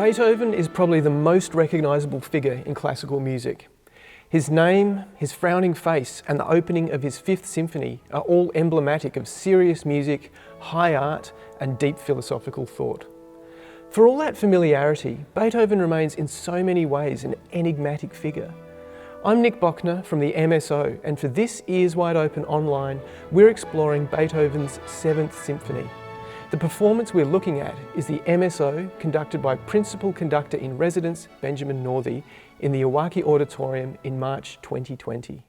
Beethoven is probably the most recognisable figure in classical music. His name, his frowning face, and the opening of his Fifth Symphony are all emblematic of serious music, high art, and deep philosophical thought. For all that familiarity, Beethoven remains in so many ways an enigmatic figure. I'm Nick Bochner from the MSO, and for this Ears Wide Open Online, we're exploring Beethoven's Seventh Symphony. The performance we're looking at is the MSO, conducted by Principal Conductor in Residence Benjamin Northey in the Iwaki Auditorium in March 2020.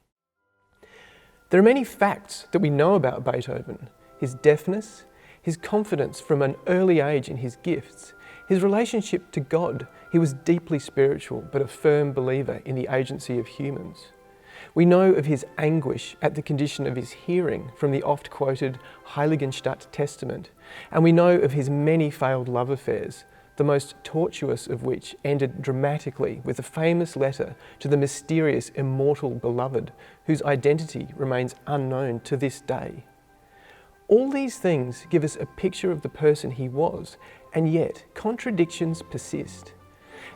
There are many facts that we know about Beethoven: his deafness, his confidence from an early age in his gifts, his relationship to God. He was deeply spiritual but a firm believer in the agency of humans. We know of his anguish at the condition of his hearing from the oft-quoted Heiligenstadt Testament, and we know of his many failed love affairs, the most tortuous of which ended dramatically with a famous letter to the mysterious immortal beloved, whose identity remains unknown to this day. All these things give us a picture of the person he was, and yet contradictions persist.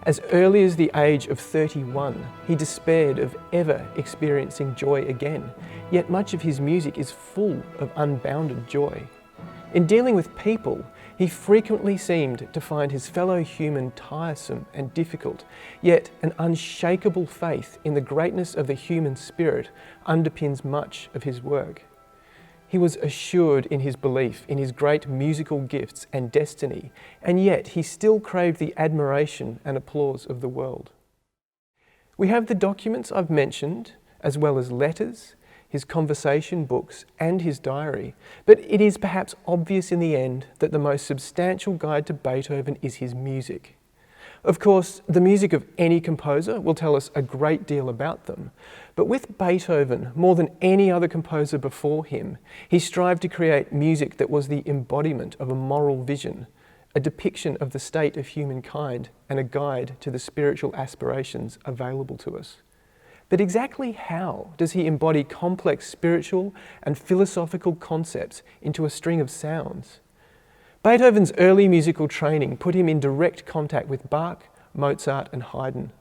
As early as the age of 31, he despaired of ever experiencing joy again, yet much of his music is full of unbounded joy. In dealing with people, he frequently seemed to find his fellow human tiresome and difficult, yet an unshakable faith in the greatness of the human spirit underpins much of his work. He was assured in his belief in his great musical gifts and destiny, and yet he still craved the admiration and applause of the world. We have the documents I've mentioned, as well as letters, his conversation books, and his diary, but it is perhaps obvious in the end that the most substantial guide to Beethoven is his music. Of course, the music of any composer will tell us a great deal about them, but with Beethoven, more than any other composer before him, he strived to create music that was the embodiment of a moral vision, a depiction of the state of humankind, and a guide to the spiritual aspirations available to us. But exactly how does he embody complex spiritual and philosophical concepts into a string of sounds? Beethoven's early musical training put him in direct contact with Bach, Mozart, and Haydn.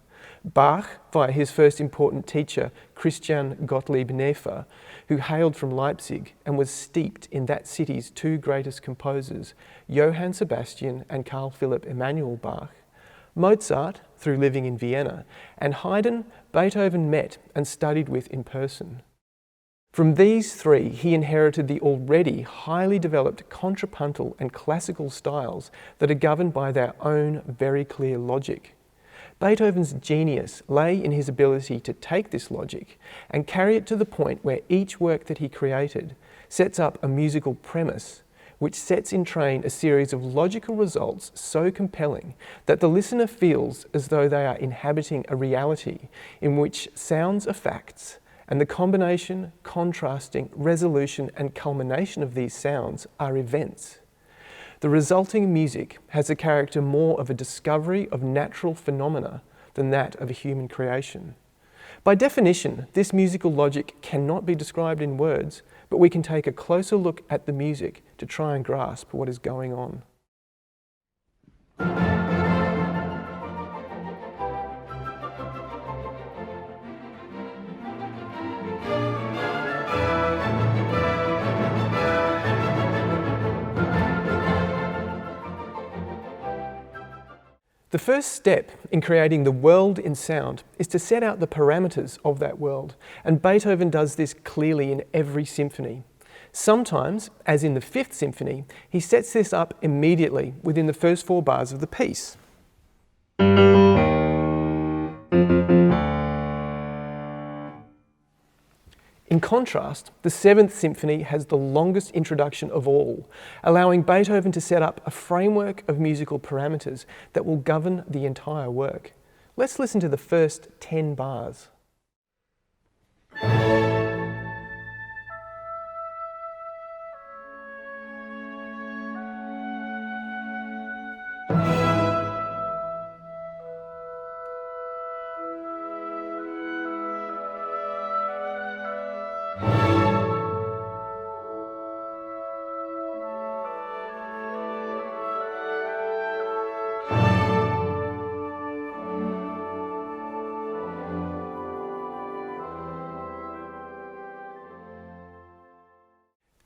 Bach, via his first important teacher, Christian Gottlieb Nefer, who hailed from Leipzig and was steeped in that city's two greatest composers, Johann Sebastian and Carl Philipp Emanuel Bach. Mozart, through living in Vienna, and Haydn, Beethoven met and studied with in person. From these three, he inherited the already highly developed contrapuntal and classical styles that are governed by their own very clear logic. Beethoven's genius lay in his ability to take this logic and carry it to the point where each work that he created sets up a musical premise which sets in train a series of logical results so compelling that the listener feels as though they are inhabiting a reality in which sounds are facts, and the combination, contrasting, resolution, and culmination of these sounds are events. The resulting music has a character more of a discovery of natural phenomena than that of a human creation. By definition, this musical logic cannot be described in words, but we can take a closer look at the music to try and grasp what is going on. The first step in creating the world in sound is to set out the parameters of that world, and Beethoven does this clearly in every symphony. Sometimes, as in the Fifth Symphony, he sets this up immediately within the first four bars of the piece. In contrast, the Seventh Symphony has the longest introduction of all, allowing Beethoven to set up a framework of musical parameters that will govern the entire work. Let's listen to the first 10 bars.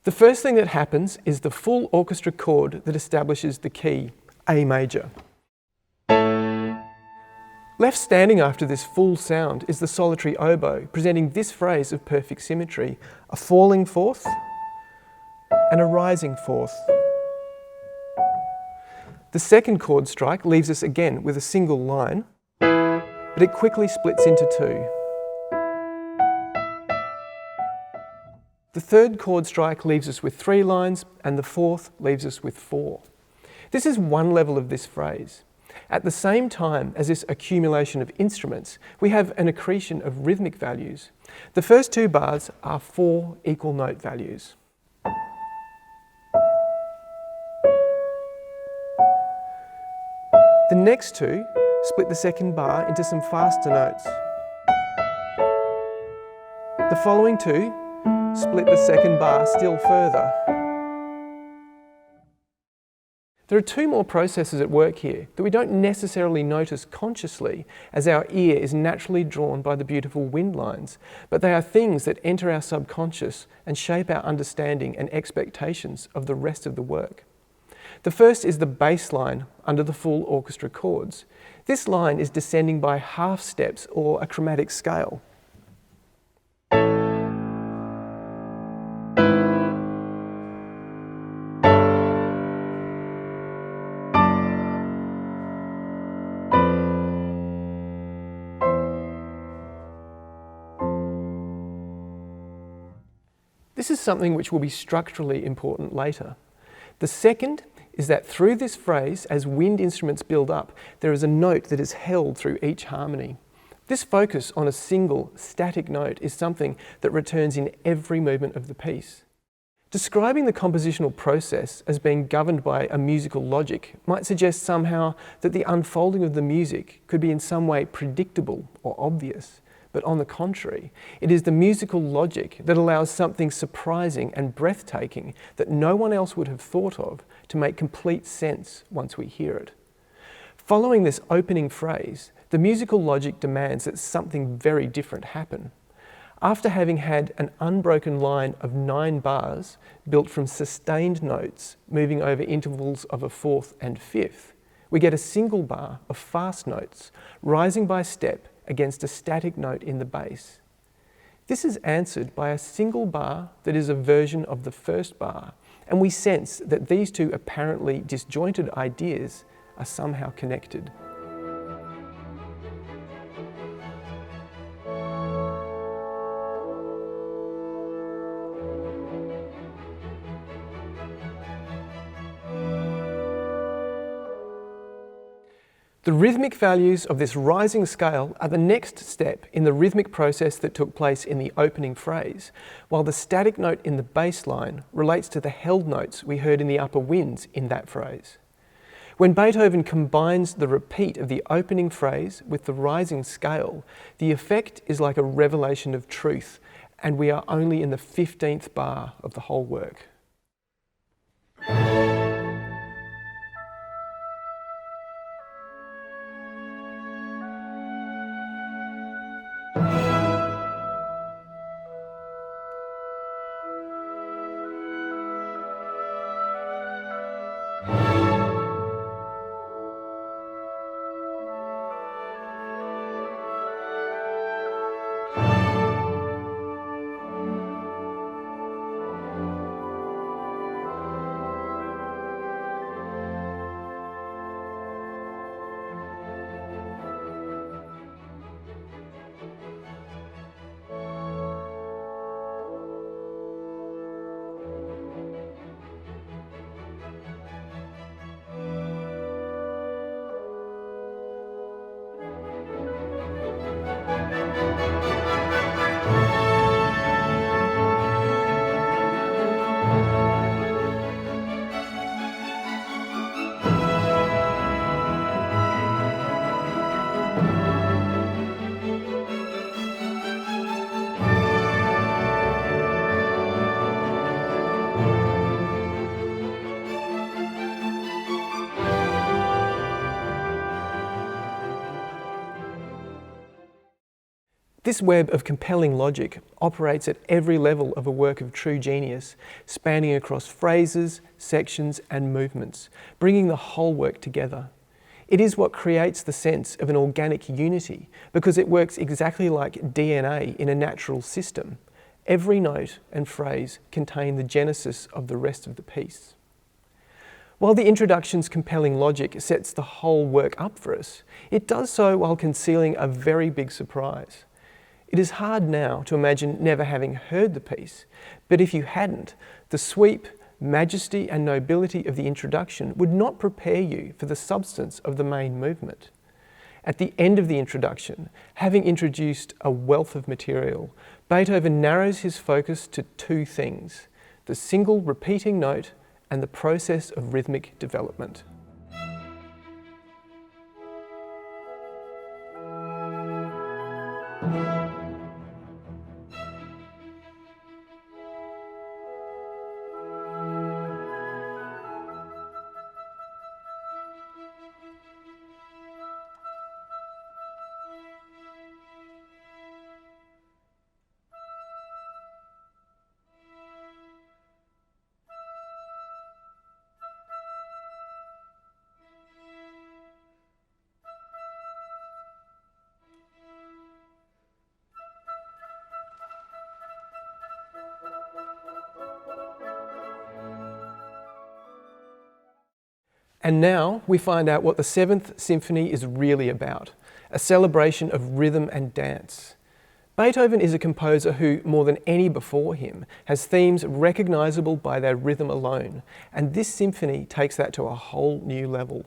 The first thing that happens is the full orchestra chord that establishes the key, A major. Left standing after this full sound is the solitary oboe, presenting this phrase of perfect symmetry, a falling fourth and a rising fourth. The second chord strike leaves us again with a single line, but it quickly splits into two. The third chord strike leaves us with 3 lines, and the fourth leaves us with 4. This is one level of this phrase. At the same time as this accumulation of instruments, we have an accretion of rhythmic values. The first 2 bars are 4 equal note values. The next 2 split the second bar into some faster notes. The following 2 split the second bar still further. There are 2 more processes at work here that we don't necessarily notice consciously, as our ear is naturally drawn by the beautiful wind lines, but they are things that enter our subconscious and shape our understanding and expectations of the rest of the work. The first is the bass line under the full orchestra chords. This line is descending by half steps or a chromatic scale. This is something which will be structurally important later. The second is that through this phrase, as wind instruments build up, there is a note that is held through each harmony. This focus on a single, static note is something that returns in every movement of the piece. Describing the compositional process as being governed by a musical logic might suggest somehow that the unfolding of the music could be in some way predictable or obvious. But on the contrary, it is the musical logic that allows something surprising and breathtaking that no one else would have thought of to make complete sense once we hear it. Following this opening phrase, the musical logic demands that something very different happen. After having had an unbroken line of 9 bars built from sustained notes moving over intervals of a 4th and 5th, we get a single bar of fast notes rising by step against a static note in the bass. This is answered by a single bar that is a version of the first bar, and we sense that these 2 apparently disjointed ideas are somehow connected. The rhythmic values of this rising scale are the next step in the rhythmic process that took place in the opening phrase, while the static note in the bass line relates to the held notes we heard in the upper winds in that phrase. When Beethoven combines the repeat of the opening phrase with the rising scale, the effect is like a revelation of truth, and we are only in the 15th bar of the whole work. This web of compelling logic operates at every level of a work of true genius, spanning across phrases, sections, and movements, bringing the whole work together. It is what creates the sense of an organic unity, because it works exactly like DNA in a natural system. Every note and phrase contain the genesis of the rest of the piece. While the introduction's compelling logic sets the whole work up for us, it does so while concealing a very big surprise. It is hard now to imagine never having heard the piece, but if you hadn't, the sweep, majesty and nobility of the introduction would not prepare you for the substance of the main movement. At the end of the introduction, having introduced a wealth of material, Beethoven narrows his focus to two things: the single repeating note and the process of rhythmic development. And now we find out what the Seventh Symphony is really about, a celebration of rhythm and dance. Beethoven is a composer who, more than any before him, has themes recognisable by their rhythm alone, and this symphony takes that to a whole new level.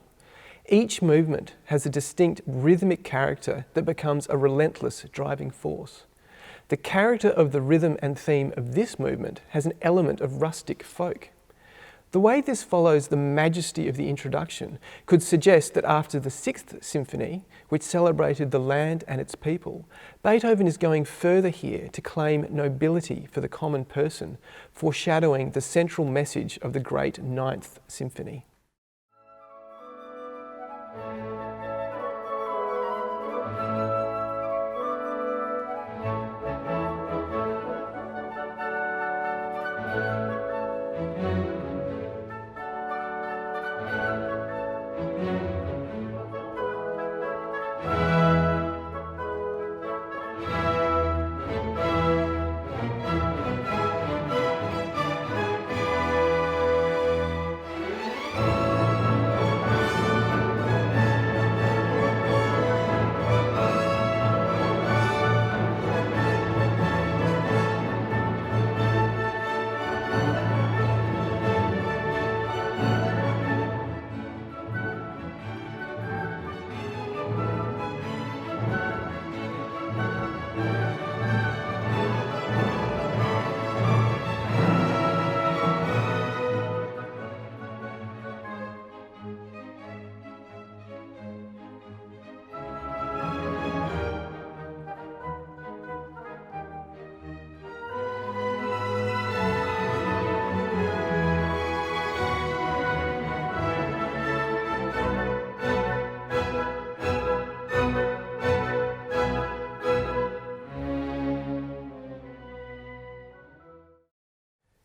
Each movement has a distinct rhythmic character that becomes a relentless driving force. The character of the rhythm and theme of this movement has an element of rustic folk. The way this follows the majesty of the introduction could suggest that after the Sixth Symphony, which celebrated the land and its people, Beethoven is going further here to claim nobility for the common person, foreshadowing the central message of the great Ninth Symphony.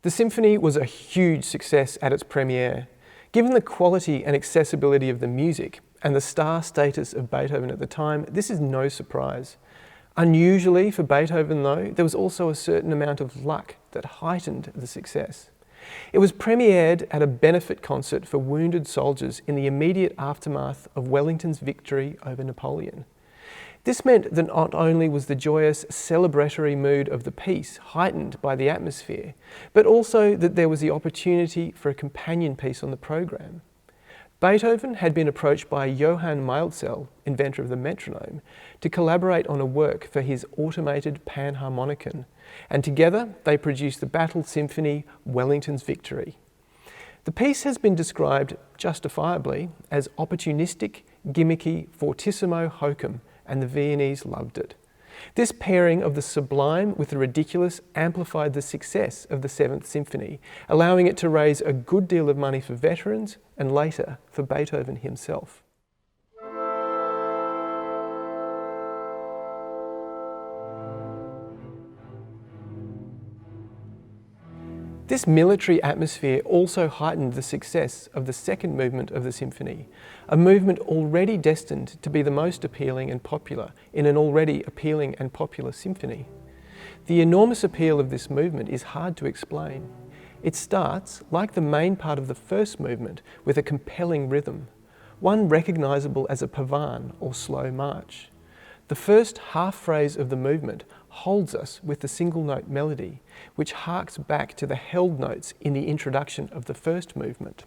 The symphony was a huge success at its premiere. Given the quality and accessibility of the music and the star status of Beethoven at the time, this is no surprise. Unusually for Beethoven though, there was also a certain amount of luck that heightened the success. It was premiered at a benefit concert for wounded soldiers in the immediate aftermath of Wellington's victory over Napoleon. This meant that not only was the joyous, celebratory mood of the piece heightened by the atmosphere, but also that there was the opportunity for a companion piece on the program. Beethoven had been approached by Johann Maelzel, inventor of the metronome, to collaborate on a work for his automated panharmonicon, and together they produced the battle symphony Wellington's Victory. The piece has been described, justifiably, as opportunistic, gimmicky, fortissimo hokum, and the Viennese loved it. This pairing of the sublime with the ridiculous amplified the success of the Seventh Symphony, allowing it to raise a good deal of money for veterans and later for Beethoven himself. This military atmosphere also heightened the success of the second movement of the symphony, a movement already destined to be the most appealing and popular in an already appealing and popular symphony. The enormous appeal of this movement is hard to explain. It starts, like the main part of the first movement, with a compelling rhythm, one recognisable as a pavan or slow march. The first half phrase of the movement holds us with the single note melody, which harks back to the held notes in the introduction of the first movement.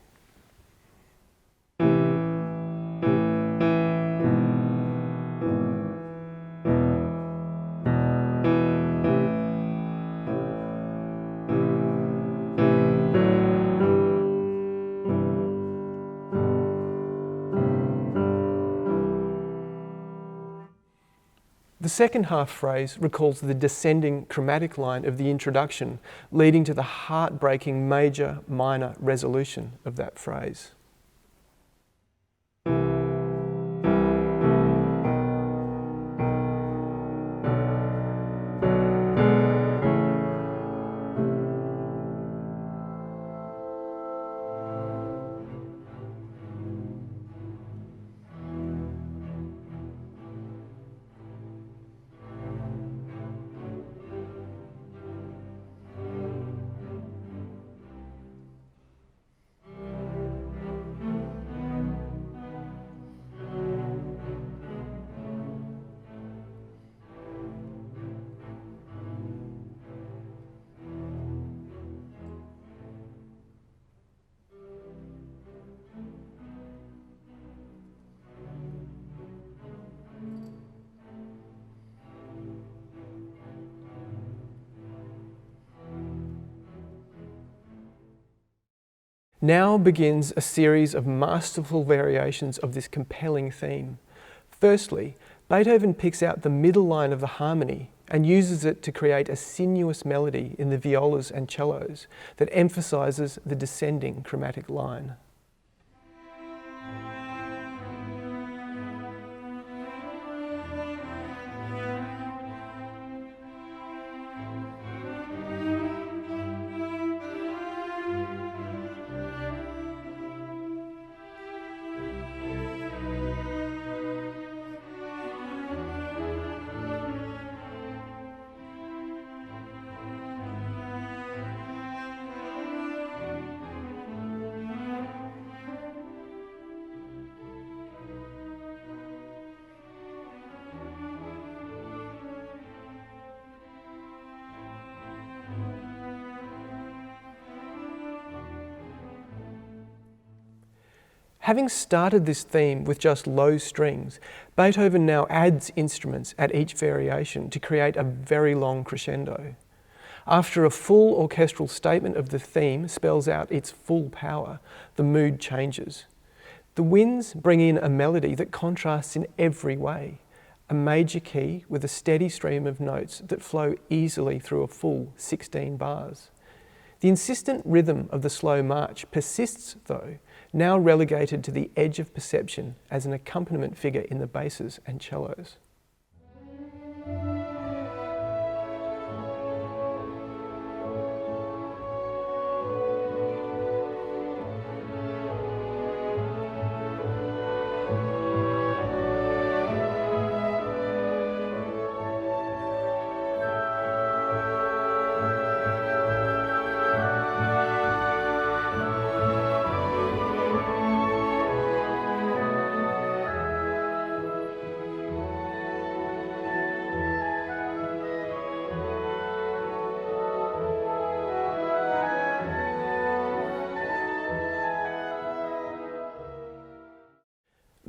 The second half phrase recalls the descending chromatic line of the introduction, leading to the heartbreaking major-minor resolution of that phrase. Now begins a series of masterful variations of this compelling theme. Firstly, Beethoven picks out the middle line of the harmony and uses it to create a sinuous melody in the violas and cellos that emphasises the descending chromatic line. Having started this theme with just low strings, Beethoven now adds instruments at each variation to create a very long crescendo. After a full orchestral statement of the theme spells out its full power, the mood changes. The winds bring in a melody that contrasts in every way, a major key with a steady stream of notes that flow easily through a full 16 bars. The insistent rhythm of the slow march persists though, now relegated to the edge of perception as an accompaniment figure in the basses and cellos.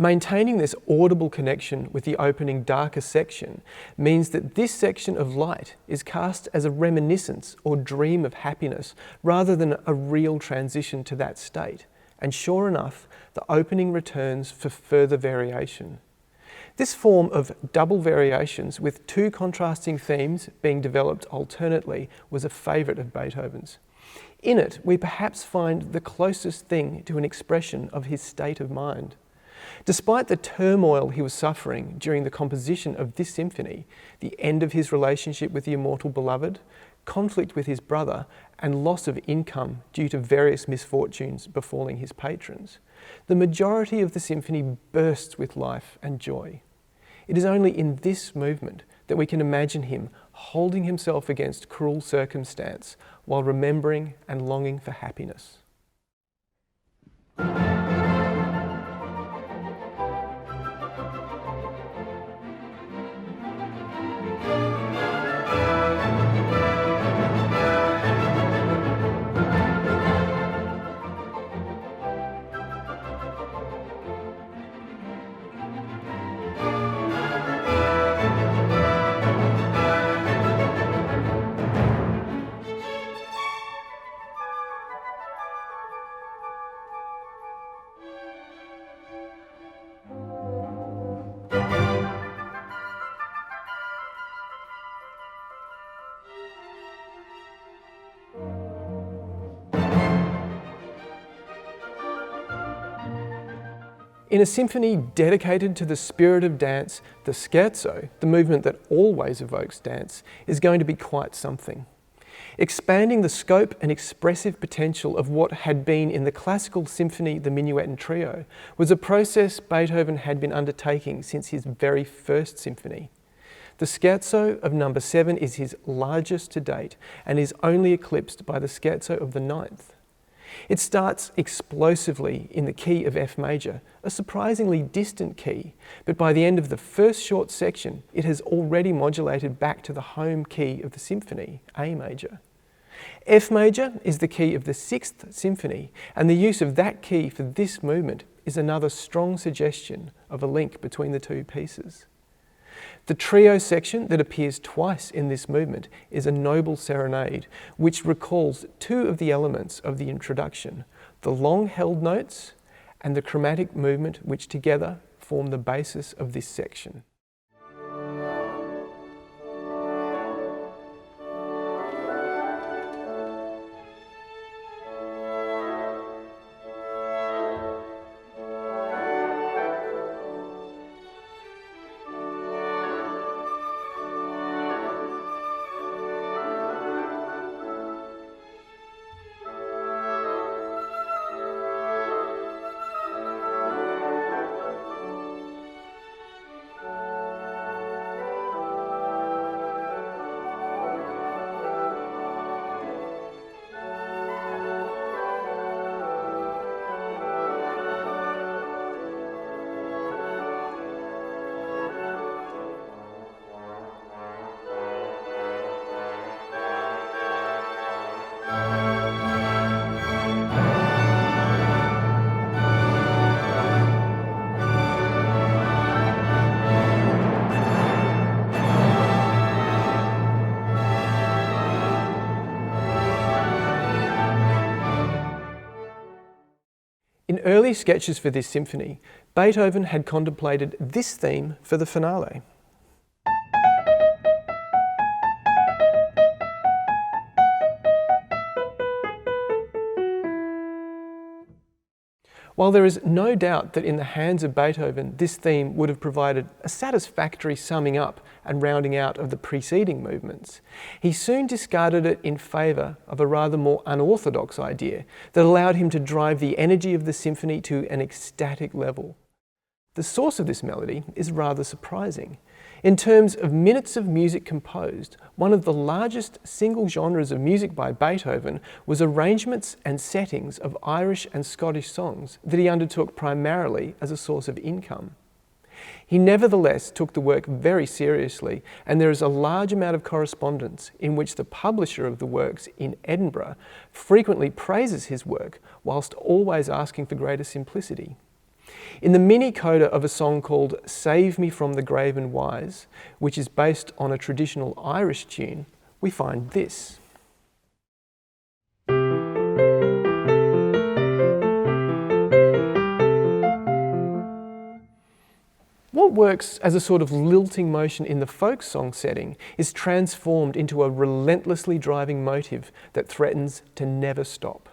Maintaining this audible connection with the opening darker section means that this section of light is cast as a reminiscence or dream of happiness rather than a real transition to that state. And sure enough, the opening returns for further variation. This form of double variations with two contrasting themes being developed alternately was a favourite of Beethoven's. In it, we perhaps find the closest thing to an expression of his state of mind. Despite the turmoil he was suffering during the composition of this symphony, the end of his relationship with the immortal beloved, conflict with his brother, and loss of income due to various misfortunes befalling his patrons, the majority of the symphony bursts with life and joy. It is only in this movement that we can imagine him holding himself against cruel circumstance while remembering and longing for happiness. In a symphony dedicated to the spirit of dance, the scherzo, the movement that always evokes dance, is going to be quite something. Expanding the scope and expressive potential of what had been in the classical symphony, the minuet and trio, was a process Beethoven had been undertaking since his very first symphony. The scherzo of number 7 is his largest to date and is only eclipsed by the scherzo of the 9th. It starts explosively in the key of F major, a surprisingly distant key, but by the end of the first short section, it has already modulated back to the home key of the symphony, A major. F major is the key of the 6th symphony, and the use of that key for this movement is another strong suggestion of a link between the two pieces. The trio section that appears twice in this movement is a noble serenade, which recalls two of the elements of the introduction, the long-held notes and the chromatic movement, which together form the basis of this section. In early sketches for this symphony, Beethoven had contemplated this theme for the finale. While there is no doubt that in the hands of Beethoven, this theme would have provided a satisfactory summing up and rounding out of the preceding movements, he soon discarded it in favour of a rather more unorthodox idea that allowed him to drive the energy of the symphony to an ecstatic level. The source of this melody is rather surprising. In terms of minutes of music composed, one of the largest single genres of music by Beethoven was arrangements and settings of Irish and Scottish songs that he undertook primarily as a source of income. He nevertheless took the work very seriously, and there is a large amount of correspondence in which the publisher of the works in Edinburgh frequently praises his work whilst always asking for greater simplicity. In the mini coda of a song called Save Me from the Grave and Wise, which is based on a traditional Irish tune, we find this. What works as a sort of lilting motion in the folk song setting is transformed into a relentlessly driving motive that threatens to never stop.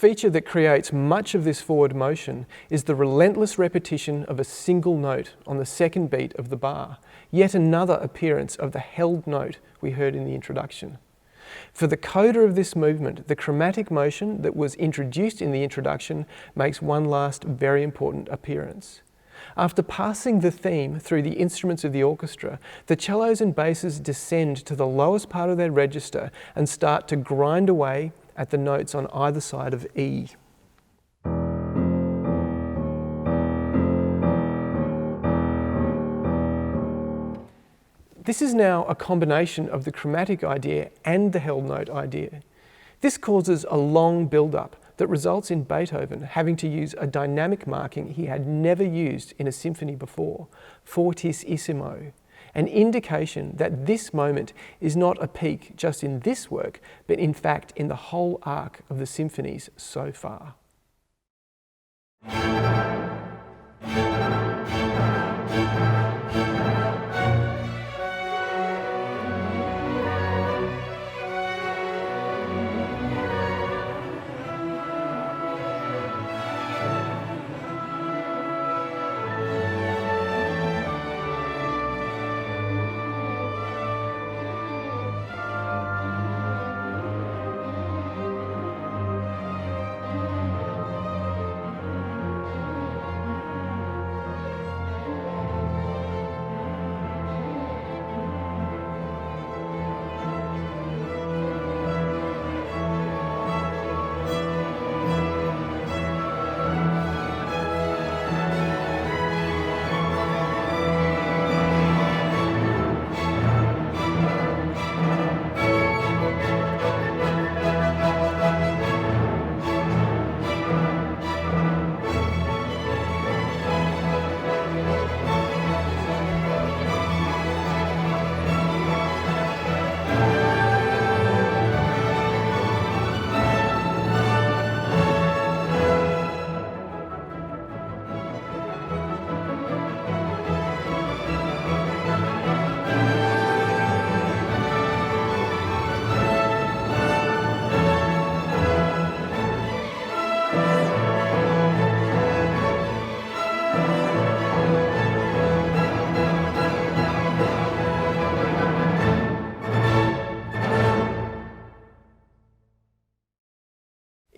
feature that creates much of this forward motion is the relentless repetition of a single note on the second beat of the bar, yet another appearance of the held note we heard in the introduction. For the coda of this movement, the chromatic motion that was introduced in the introduction makes one last very important appearance. After passing the theme through the instruments of the orchestra, the cellos and basses descend to the lowest part of their register and start to grind away at the notes on either side of E. This is now a combination of the chromatic idea and the held note idea. This causes a long build-up that results in Beethoven having to use a dynamic marking he had never used in a symphony before, fortissimo, an indication that this moment is not a peak just in this work, but in fact in the whole arc of the symphonies so far.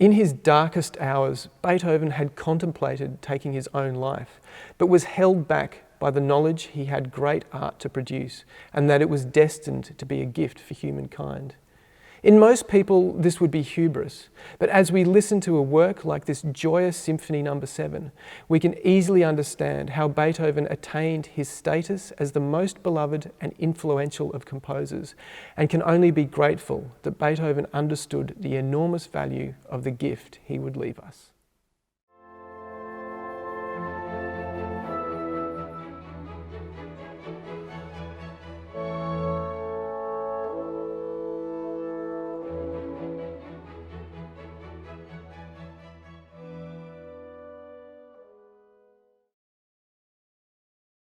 In his darkest hours, Beethoven had contemplated taking his own life, but was held back by the knowledge he had great art to produce and that it was destined to be a gift for humankind. In most people, this would be hubris, but as we listen to a work like this joyous Symphony No. 7, we can easily understand how Beethoven attained his status as the most beloved and influential of composers, and can only be grateful that Beethoven understood the enormous value of the gift he would leave us.